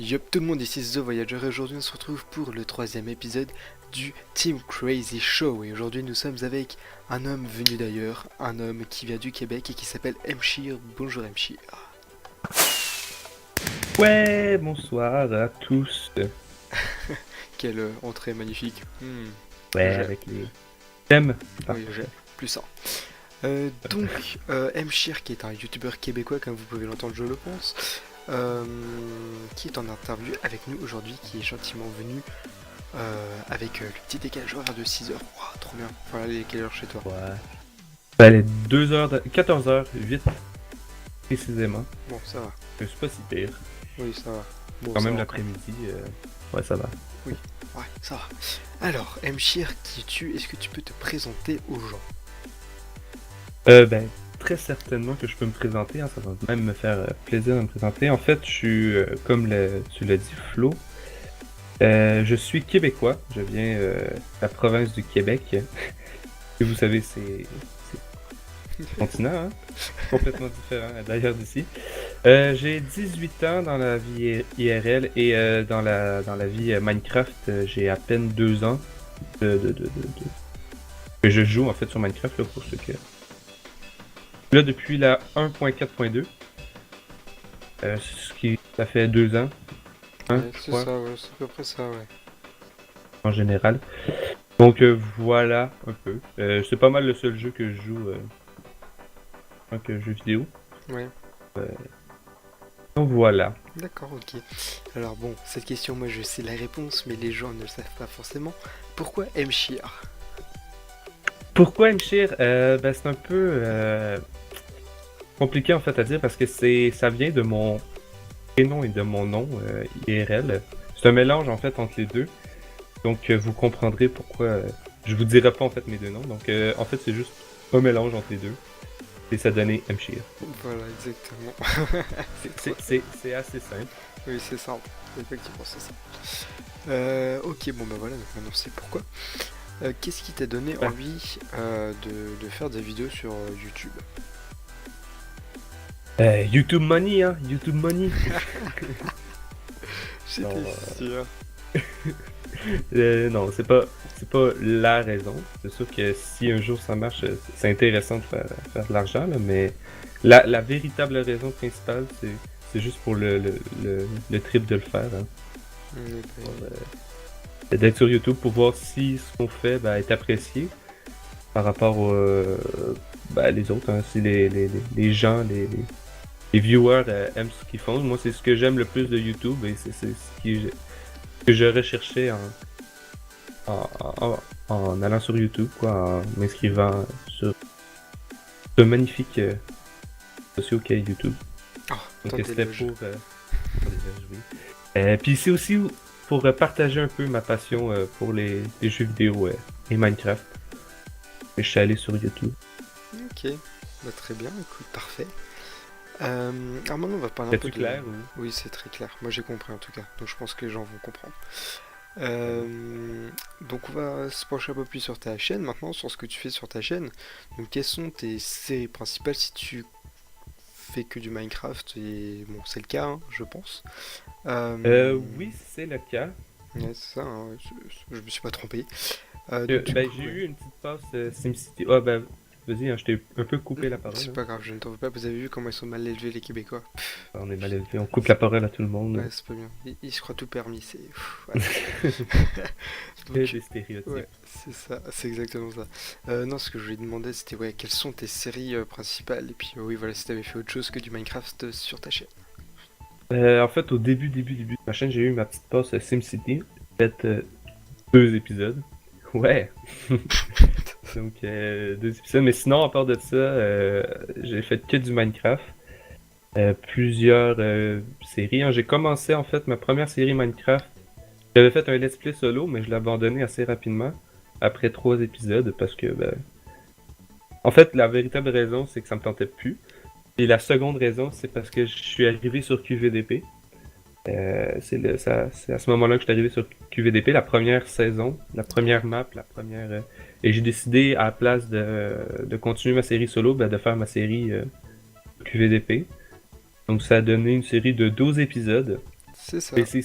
Yop tout le monde, ici c'est The Voyager et aujourd'hui on se retrouve pour le troisième épisode du Team Crazy Show. Et aujourd'hui nous sommes avec un homme venu d'ailleurs, un homme qui vient du Québec et qui s'appelle Mchir. Bonjour Mchir. Ouais, bonsoir à tous. Quelle entrée magnifique. Ouais, J'ai- avec les thèmes. Oui, j'ai plus un. Mchir qui est un youtubeur québécois comme vous pouvez l'entendre je le pense, qui est en interview avec nous aujourd'hui, qui est gentiment venu avec le petit décalage horaire de 6 heures. Wow, trop bien. Voilà, il est quelle heure chez toi? Ouais. Ben, les 14h08 précisément. Bon, ça va. C'est pas si pire. Oui, ça va. Bon, Quand ça même va l'après-midi, ouais, ça va. Ouais, ça va. Alors, Mchir, qui es-tu? Est-ce que tu peux te présenter aux gens? Ben, très certainement que je peux me présenter, hein, ça va même me faire plaisir de me présenter. En fait, je suis, tu l'as dit, Flo. Je suis québécois, je viens de la province du Québec. Et vous savez, c'est continent, hein? Complètement différent d'ailleurs d'ici. J'ai 18 ans dans la vie IRL et dans la vie Minecraft, j'ai à peine 2 ans que je joue en fait sur Minecraft là, pour ceux que... Là depuis la 1.4.2, ça fait 2 ans, hein, Ouais, je c'est crois, ça, ouais, c'est à peu près ça, ouais. en général. Donc voilà un peu. C'est pas mal le seul jeu que je joue en tant que jeu vidéo. Ouais, Donc voilà. d'accord, ok. Alors bon, cette question, moi je sais la réponse, mais les gens ne le savent pas forcément. Pourquoi Mchir? Pourquoi Mchir? Ben, c'est un peu compliqué en fait à dire parce que ça vient de mon prénom et de mon nom IRL. C'est un mélange en fait entre les deux. Donc vous comprendrez pourquoi je vous dirai pas en fait mes deux noms. Donc en fait c'est juste un mélange entre les deux. Et ça donnait Mchir. Voilà, exactement. C'est assez simple. Oui, c'est simple. Effectivement, c'est ça. Ok, bon bah voilà, donc maintenant c'est pourquoi. Qu'est-ce qui t'a donné Ouais. envie de faire des vidéos sur YouTube? YouTube Money, hein, YouTube Money. J'étais Non, sûr. non, c'est pas la raison. C'est sûr que si un jour ça marche, c'est intéressant de faire de l'argent, là, mais la véritable raison principale, c'est juste pour le trip de le faire. Hein. Pour, d'être sur YouTube pour voir si ce qu'on fait est apprécié par rapport aux les autres, hein, si les gens, les viewers aiment ce qu'ils font. Moi, c'est ce que j'aime le plus de YouTube et c'est que je recherchais en allant sur YouTube, quoi, en m'inscrivant sur ce magnifique social qu'est YouTube. Oh, Donc tant c'était d'éloges. pour les jouer. Puis c'est aussi pour partager un peu ma passion pour les jeux vidéo et Minecraft. Et je suis allé sur YouTube. Ok, bah, très bien, écoute, parfait. Alors maintenant on va parler un peu C'est-tu de... clair ou... Oui, c'est très clair. Moi j'ai compris en tout cas, donc je pense que les gens vont comprendre. Oui. Donc on va se pencher un peu plus sur ta chaîne maintenant, sur ce que tu fais sur ta chaîne. Donc quelles sont tes séries principales si tu fais que du Minecraft? Et bon, c'est le cas, hein, je pense. Oui, c'est le cas. Ouais, c'est ça, hein, ouais, je me suis pas trompé. Du coup, J'ai ouais. eu une petite passe SimCity. Ah ben, vas-y, hein, je t'ai un peu coupé la parole. C'est Hein. pas grave, je ne t'en veux pas. Vous avez vu comment ils sont mal élevés les Québécois? On est mal élevé, on coupe la parole à tout le Ouais, monde. c'est pas bien. Ils se croient tout permis, c'est... voilà. Que Donc, des stéréotypes. ouais, c'est ça, c'est exactement ça. Non, ce que je voulais demander, c'était ouais, quelles sont tes séries principales? Et puis, oui, voilà, si t'avais fait autre chose que du Minecraft sur ta chaîne. En fait, au début de ma chaîne, j'ai eu ma petite passe SimCity. J'ai fait 2 épisodes. Ouais! Donc, 2 épisodes. Mais sinon, à part de ça, j'ai fait que du Minecraft. Plusieurs séries. Hein. J'ai commencé en fait ma première série Minecraft. J'avais fait un let's play solo, mais je l'ai abandonné assez rapidement après 3 épisodes parce que, en fait, la véritable raison, c'est que ça me tentait plus. Et la seconde raison, c'est parce que je suis arrivé sur QVDP. C'est à ce moment-là que je suis arrivé sur QVDP, la première saison, la première map, la première. Et j'ai décidé, à la place de continuer ma série solo, de faire ma série QVDP. Donc ça a donné une série de 12 épisodes C'est ça. Et c'est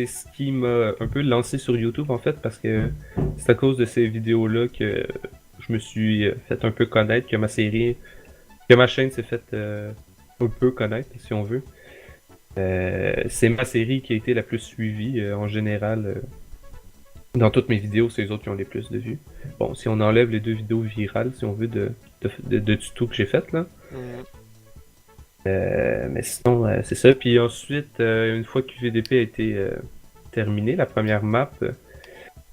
ce qui m'a un peu lancé sur YouTube en fait, parce que c'est à cause de ces vidéos-là que je me suis fait un peu connaître, que ma chaîne s'est faite un peu connaître, si on veut. C'est ma série qui a été la plus suivie en général. Dans toutes mes vidéos, c'est les autres qui ont les plus de vues. Bon, si on enlève les 2 vidéos virales, si on veut, de tuto que j'ai faites, là. Mhm. Mais sinon, c'est ça. Puis ensuite, une fois que QVDP a été terminé, la première map,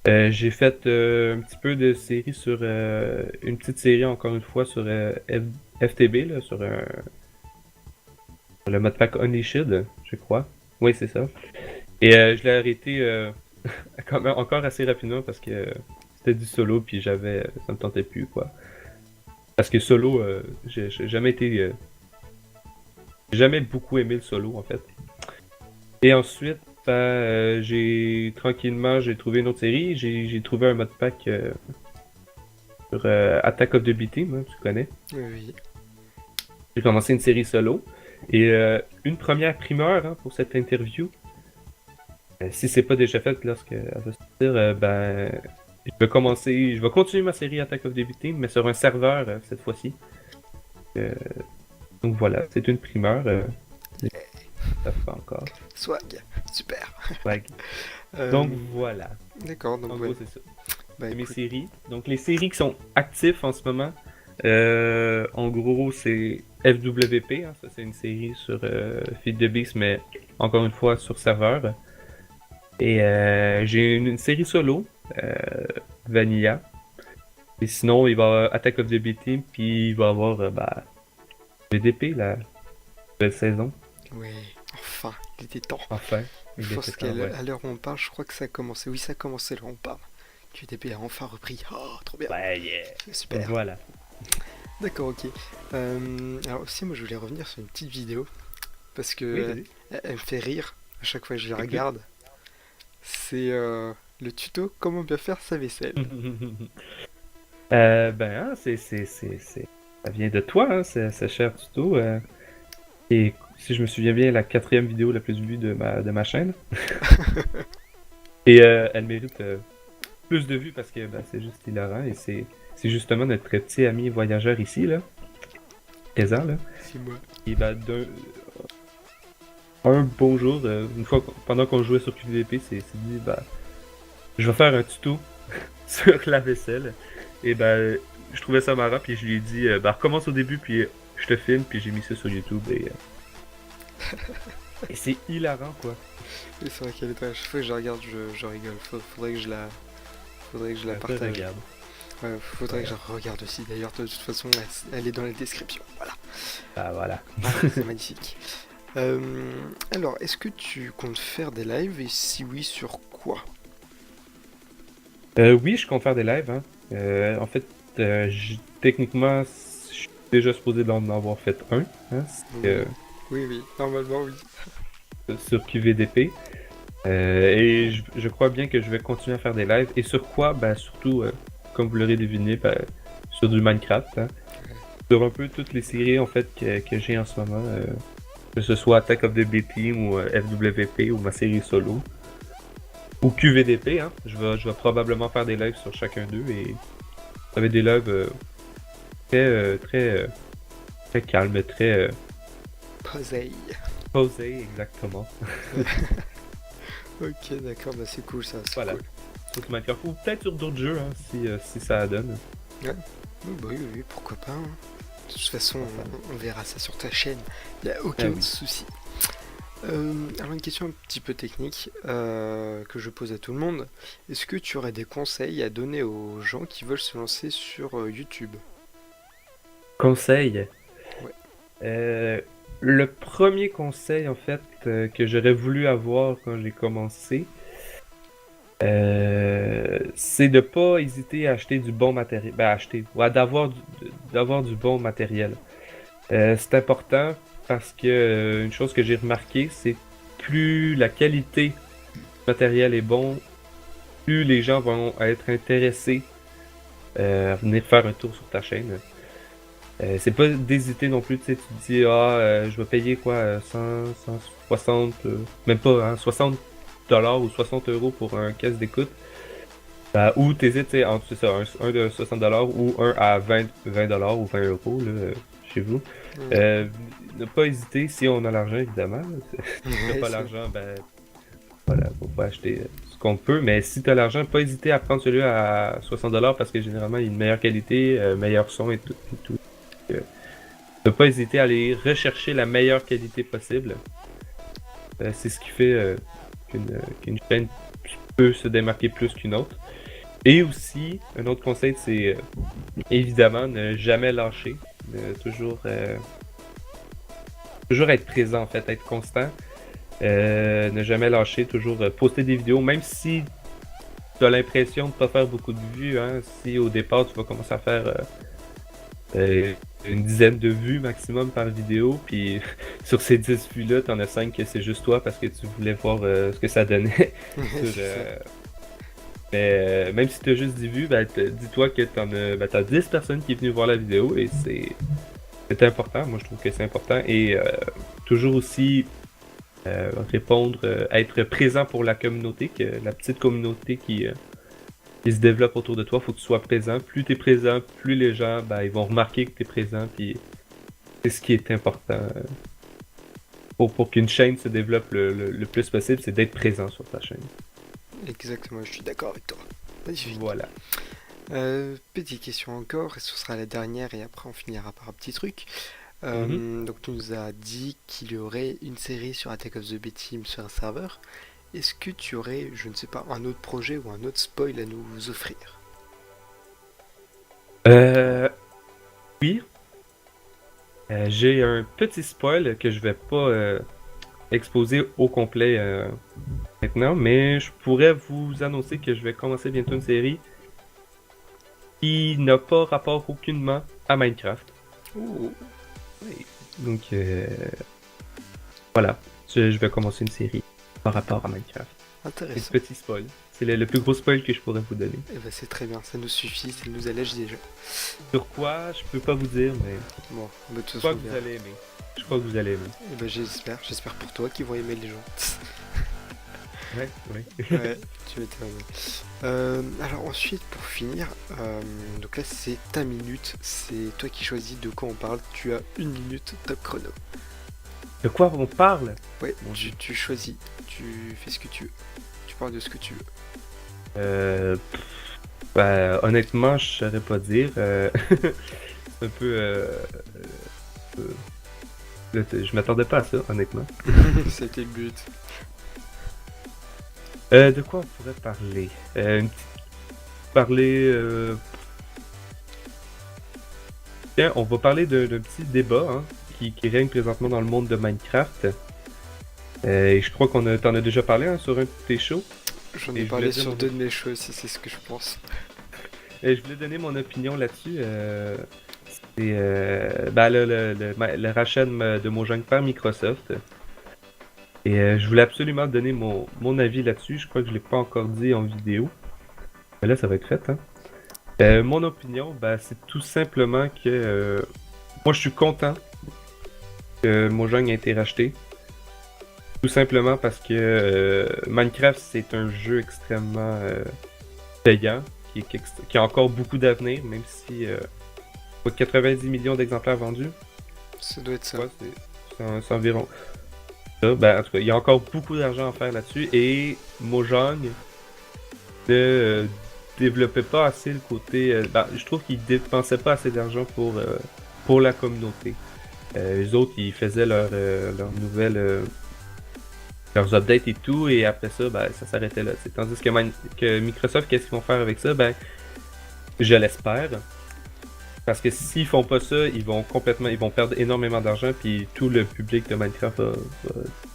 j'ai fait un petit peu de série sur... une petite série, encore une fois, sur FTB, là, sur le modpack Unleashed, je crois. Oui, c'est ça. Et je l'ai arrêté quand même encore assez rapidement parce que c'était du solo, puis ça me tentait plus, quoi. Parce que solo, j'ai jamais été... j'ai jamais beaucoup aimé le solo, en fait. Et ensuite, j'ai trouvé une autre série. J'ai trouvé un modpack sur Attack of the B-Team, hein, tu connais. Oui. J'ai commencé une série solo. Et une première primeur hein, pour cette interview. Si c'est pas déjà fait lorsqu'elle va sortir, je vais continuer ma série Attack of the B-Team, mais sur un serveur cette fois-ci. Euh, donc voilà, c'est une primeur. Ça fait encore. Swag. Super. Ouais. Euh, Donc voilà. D'accord, donc En ouais. gros, c'est ça. Bah, C'est mes écoute, séries. Donc les séries qui sont actives en ce moment, en gros, c'est FWP. Hein, ça, c'est une série sur Feed the Beast, mais encore une fois sur serveur. Et j'ai une série solo, Vanilla. Et sinon, il va y avoir Attack of the B-Team, puis il va y avoir VDP, la nouvelle saison. oui, enfin, il était temps. Enfin, il Je pense était temps, ouais. qu'à l'heure où on parle, je crois que ça a commencé. Oui, ça a commencé à l'heure où on parle. QTP a enfin repris. Oh, trop bien. Ouais, yeah. Super. Voilà. D'accord, ok. Alors aussi, moi, je voulais revenir sur une petite vidéo parce que Oui, vas-y. elle me fait rire à chaque fois que je la Écoute. regarde. C'est le tuto comment bien faire sa vaisselle. Ça vient de toi, hein, ce cher tuto. Et si je me souviens bien, la 4e vidéo la plus vue de ma chaîne. Et elle mérite plus de vues parce que c'est juste hilarant. Et c'est justement notre petit ami voyageur ici, là, présent, là. C'est moi. Et un bon jour, pendant qu'on jouait sur QVP, c'est dit, je vais faire un tuto sur la vaisselle. Et je trouvais ça marrant, puis je lui ai dit, recommence au début, puis je te filme, puis j'ai mis ça sur YouTube, et c'est hilarant, quoi. Et c'est vrai qu'elle est très. Chaque fois que je la regarde, je rigole. Faudrait que je la Après, partage. regarde. Ouais, faudrait que je la regarde aussi. D'ailleurs, de toute façon, elle est dans la description. Voilà. Bah voilà. Voilà, c'est magnifique. Alors, est-ce que tu comptes faire des lives et si oui, sur quoi? Oui, je compte faire des lives, hein. En fait, techniquement, je suis déjà supposé d'en avoir fait un, hein, Oui, oui, oui, normalement, oui. sur QVDP. Et je crois bien que je vais continuer à faire des lives. Et sur quoi? Surtout, comme vous l'aurez deviné, sur du Minecraft, hein. Sur un peu toutes les séries en fait que j'ai en ce moment. Que ce soit Attack of the B-Team ou FWP ou ma série solo. Ou QVDP, hein. Je vais probablement faire des lives sur chacun d'eux et ça va être des lives très calmes, très Posey. posés, exactement. Ok, d'accord, bah c'est cool ça, c'est Voilà. cool. Sur Minecraft ou peut-être sur d'autres jeux, hein, si ça donne. Oui, bah oui, oui, pourquoi pas, hein. De toute façon, on verra ça sur ta chaîne, y a aucun Ah oui. souci. Alors une question un petit peu technique que je pose à tout le monde. Est-ce que tu aurais des conseils à donner aux gens qui veulent se lancer sur YouTube? Conseil. Ouais. Le premier conseil en fait que j'aurais voulu avoir quand j'ai commencé, c'est de pas hésiter à acheter du bon matériel. D'avoir du bon matériel. C'est important parce que une chose que j'ai remarqué, c'est plus la qualité du matériel est bon, plus les gens vont être intéressés à venir faire un tour sur ta chaîne. C'est pas d'hésiter non plus, tu sais, tu te dis, je vais payer quoi, 100, 160, même pas, hein, 60 $ ou 60 € pour un casque d'écoute. Ou t'hésites, tu sais, entre c'est ça, un de 60 $ ou un à 20 $ ou 20 € là, chez vous. Ouais, Ne pas hésiter si on a l'argent, évidemment. Si t'as ouais, pas l'argent, ben voilà, faut pas acheter ce qu'on peut. Mais si t'as l'argent, pas hésiter à prendre celui à 60 $ parce que généralement il y a une meilleure qualité, meilleur son et tout. Et tout. Euh, Ne pas hésiter à aller rechercher la meilleure qualité possible. C'est ce qui fait qu'une chaîne peut se démarquer plus qu'une autre. Et aussi, un autre conseil, c'est évidemment ne jamais lâcher. Toujours être présent en fait, être constant. Ne jamais lâcher, toujours poster des vidéos, même si tu as l'impression de pas faire beaucoup de vues, hein, si au départ tu vas commencer à faire une dizaine de vues maximum par vidéo, puis sur ces 10 vues-là, t'en as 5 que c'est juste toi parce que tu voulais voir ce que ça donnait. Sur, c'est ça. mais même si t'as juste 10 vues, dis-toi que t'as 10 personnes qui sont venues voir la vidéo et c'est important. Moi je trouve que c'est important. Et toujours aussi répondre, être présent pour la communauté, la petite communauté qui se développe autour de toi, faut que tu sois présent. Plus tu es présent, plus les gens ils vont remarquer que tu es présent, puis c'est ce qui est important. Pour qu'une chaîne se développe le plus possible, c'est d'être présent sur ta chaîne. Exactement, je suis d'accord avec toi. Magnifique. Voilà. Petite question encore, et ce sera la dernière, et après on finira par un petit truc. Mhm. Donc tu nous as dit qu'il y aurait une série sur Attack of the B-Team sur un serveur. Est-ce que tu aurais, je ne sais pas, un autre projet ou un autre spoil à nous offrir? Euh, oui, j'ai un petit spoil que je vais pas exposer au complet maintenant, mais je pourrais vous annoncer que je vais commencer bientôt une série qui n'a pas rapport aucunement à Minecraft. Oh, Oui. Donc voilà, je vais commencer une série par rapport à Minecraft. C'est intéressant. un petit spoil. C'est le plus gros spoil que je pourrais vous donner. Eh ben c'est très bien, ça nous suffit, ça nous allège déjà. Sur quoi, je peux pas vous dire, mais Bon, bah, de toute je crois façon, que bien. vous allez aimer. Je crois que vous allez aimer. Eh ben j'espère pour toi qu'ils vont aimer les gens. Ouais, ouais. Ouais, tu m'étonnes. Alors ensuite, pour finir, donc là c'est ta minute, c'est toi qui choisis de quoi on parle, tu as une minute top chrono. De quoi on parle? Ouais, Mon Dieu. tu choisis, tu fais ce que tu veux, tu parles de ce que tu veux. Honnêtement, je saurais pas dire. C'est un peu. Euh, je m'attendais pas à ça, honnêtement. C'était le but. De quoi on pourrait parler? Parler. Tiens, on va parler d'un petit débat hein, qui règne présentement dans le monde de Minecraft. Et je crois t'en as déjà parlé hein, sur un de tes shows. J'en ai Et je parlé voulais dire sur mon deux de mes choses, si c'est ce que je pense. Et je voulais donner mon opinion là-dessus. C'est le rachat de Mojang par Microsoft. Et je voulais absolument donner mon avis là-dessus. Je crois que je l'ai pas encore dit en vidéo. Mais là, ça va être fait. Hein. Mon opinion, c'est tout simplement que moi, je suis content que Mojang ait été racheté. Tout simplement parce que Minecraft, c'est un jeu extrêmement payant, qui a encore beaucoup d'avenir, même si 90 millions d'exemplaires vendus. Ça doit être ça. Ouais, c'est environ ça. En tout cas, il y a encore beaucoup d'argent à faire là-dessus et Mojang ne développait pas assez le côté. Je trouve qu'ils dépensaient pas assez d'argent pour la communauté. Les autres, ils faisaient leurs nouvelles. Leurs updates et tout, et après ça, ça s'arrêtait là. Tandis que Microsoft, qu'est-ce qu'ils vont faire avec ça? Je l'espère. Parce que s'ils font pas ça, ils vont perdre énormément d'argent, puis tout le public de Minecraft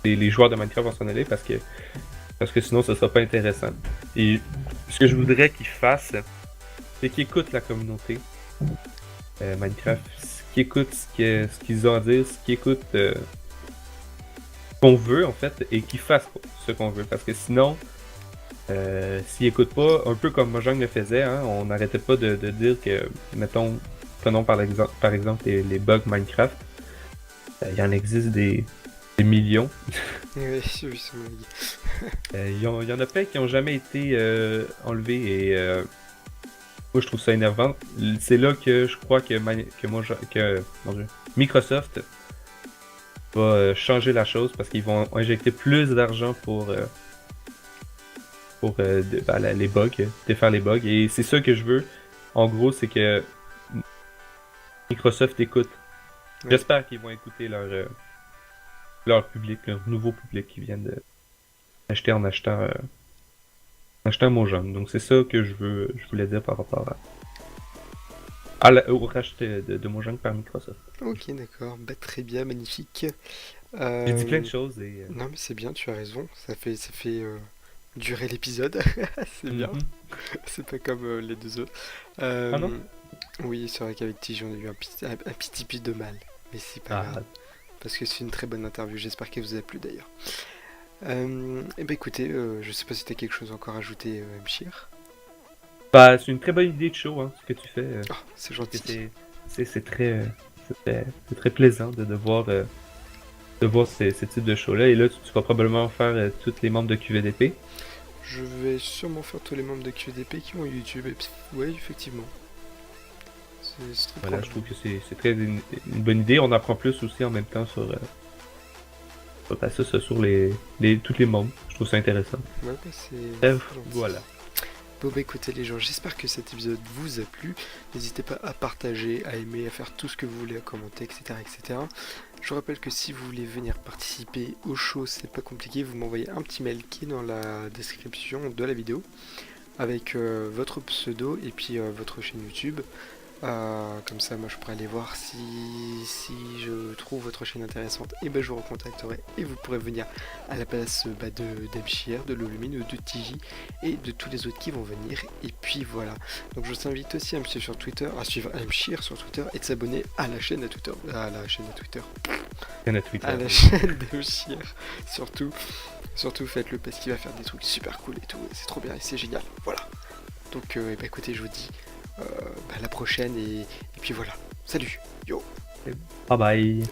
les joueurs de Minecraft vont s'en aller parce que sinon ça sera pas intéressant. Et ce que je voudrais qu'ils fassent, c'est qu'ils écoutent la communauté Minecraft, qu'ils écoutent ce qu'ils ont à dire, qu'ils écoutent qu'on veut en fait, et qu'ils fassent ce qu'on veut. Parce que sinon, s'ils écoutent pas, un peu comme Mojang le faisait, hein, on n'arrêtait pas de dire que, mettons, prenons par exemple les bugs Minecraft. Il y en existe des millions. Oui, oui, c'est mon avis. Il y en a plein qui ont jamais été enlevés et moi je trouve ça énervant. C'est là que je crois que, mon Dieu, Microsoft va changer la chose parce qu'ils vont injecter plus d'argent pour les bugs, défaire les bugs. Et c'est ça que je veux. En gros, c'est que Microsoft écoute. Ouais. J'espère qu'ils vont écouter leur public, leur nouveau public qui viennent d'acheter en achetant Mojang. Donc c'est ça que je voulais dire par rapport au rachat de Mojang par Microsoft. Ok, d'accord. Bah, très bien, magnifique. J'ai dit plein de choses et Non, mais c'est bien, tu as raison. Ça fait durer l'épisode. C'est bien. mhm. C'est pas comme les deux autres. Ah non? Oui, c'est vrai qu'avec Tige, on a eu un petit peu de mal. Mais c'est pas grave. Parce que c'est une très bonne interview. J'espère qu'elle vous a plu d'ailleurs. Et bah écoutez, je sais pas si t'as quelque chose encore à ajouter, Mchir. Bah, c'est une très bonne idée de show, hein, ce que tu fais. Oh, c'est gentil. C'est très plaisant de voir ce type de show-là. Et là, tu vas probablement faire tous les membres de QVDP. Je vais sûrement faire tous les membres de QDP qui ont YouTube. Ouais, effectivement. C'est très Voilà, probable. je trouve que c'est très une bonne idée. On apprend plus aussi en même temps sur sur tous les membres. Je trouve ça intéressant. Ouais, bah, c'est Bref, gentil. voilà. Bon bah écoutez les gens, j'espère que cet épisode vous a plu. N'hésitez pas à partager, à aimer, à faire tout ce que vous voulez, à commenter, etc. etc. Je vous rappelle que si vous voulez venir participer au show, c'est pas compliqué, vous m'envoyez un petit mail qui est dans la description de la vidéo avec votre pseudo et puis votre chaîne YouTube. Comme ça, moi je pourrais aller voir si je trouve votre chaîne intéressante, et ben je vous recontacterai et vous pourrez venir à la place de d'Emchir, de Lolumine ou de Tiji et de tous les autres qui vont venir. Et puis voilà. Donc je vous invite aussi à me suivre sur Twitter, à suivre Emchir sur Twitter et de s'abonner à la chaîne à Twitter, à la chaîne d'Emchir surtout. Surtout faites-le parce qu'il va faire des trucs super cool et tout. C'est trop bien et c'est génial. Voilà. Donc écoutez, je vous dis à la prochaine et puis voilà. Salut. Yo. Bye bye.